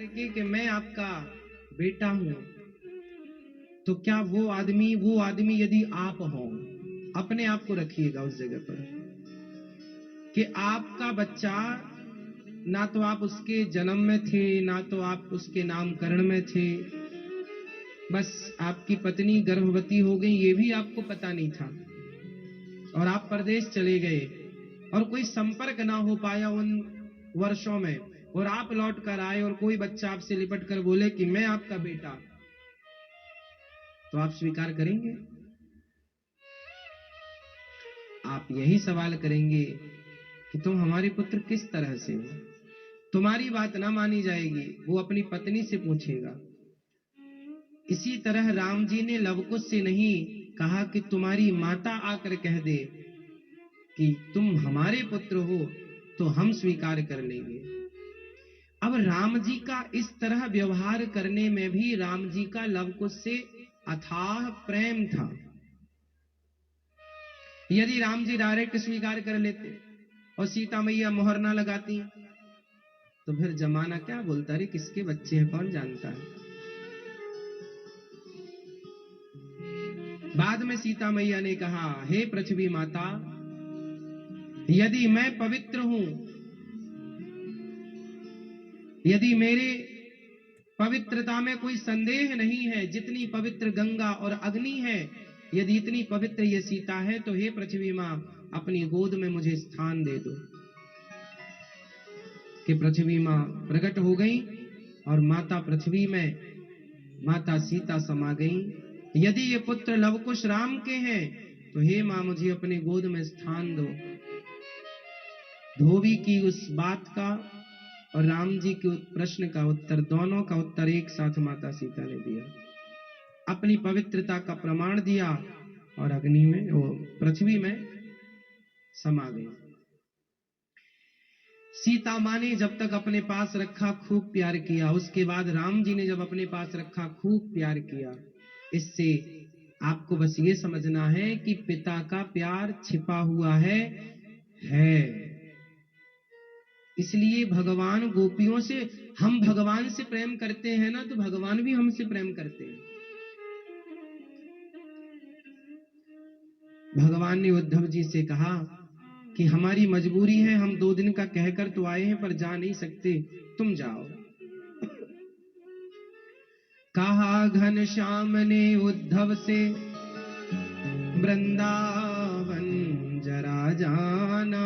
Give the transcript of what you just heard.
कि मैं आपका बेटा हूं, तो क्या वो आदमी यदि आप हो, अपने आप को रखिएगा उस जगह पर कि आपका बच्चा, ना तो आप उसके जन्म में थे, ना तो आप उसके नामकरण में थे, बस आपकी पत्नी गर्भवती हो गई, ये भी आपको पता नहीं था, और आप परदेश चले गए और कोई संपर्क ना हो पाया उन वर्षों में, और आप लौट कर आए और कोई बच्चा आपसे लिपट कर बोले कि मैं आपका बेटा, तो आप स्वीकार करेंगे? आप यही सवाल करेंगे कि तुम हमारे पुत्र किस तरह से हो। तुम्हारी बात ना मानी जाएगी, वो अपनी पत्नी से पूछेगा। इसी तरह राम जी ने लवकुश से नहीं कहा कि तुम्हारी माता आकर कह दे कि तुम हमारे पुत्र हो तो हम स्वीकार कर लेंगे। अब राम जी का इस तरह व्यवहार करने में भी राम जी का लवकुश से अथाह प्रेम था। यदि राम जी डायरेक्ट स्वीकार कर लेते और सीता मैया मोहर ना लगाती, तो फिर जमाना क्या बोलता, रे किसके बच्चे हैं कौन जानता है। बाद में सीता मैया ने कहा, हे पृथ्वी माता, यदि मैं पवित्र हूं, यदि मेरे पवित्रता में कोई संदेह नहीं है, जितनी पवित्र गंगा और अग्नि है, यदि इतनी पवित्र ये सीता है, तो हे पृथ्वी मां, अपनी गोद में मुझे स्थान दे दो। कि पृथ्वी मां प्रकट हो गई और माता पृथ्वी में माता सीता समा गई। यदि ये पुत्र लवकुश राम के हैं, तो हे मां मुझे अपने गोद में स्थान दो। धोबी की उस बात का और राम जी के प्रश्न का उत्तर, दोनों का उत्तर एक साथ माता सीता ने दिया, अपनी पवित्रता का प्रमाण दिया और अग्नि में, वो पृथ्वी में समा गई। सीता मां ने जब तक अपने पास रखा खूब प्यार किया, उसके बाद राम जी ने जब अपने पास रखा खूब प्यार किया। इससे आपको बस ये समझना है कि पिता का प्यार छिपा हुआ है। इसलिए भगवान गोपियों से, हम भगवान से प्रेम करते हैं ना, तो भगवान भी हमसे प्रेम करते हैं। भगवान ने उद्धव जी से कहा कि हमारी मजबूरी है, हम 2 दिन का कहकर तो आए हैं पर जा नहीं सकते, तुम जाओ। कहा घनश्याम ने उद्धव से, वृंदावन जरा जाना,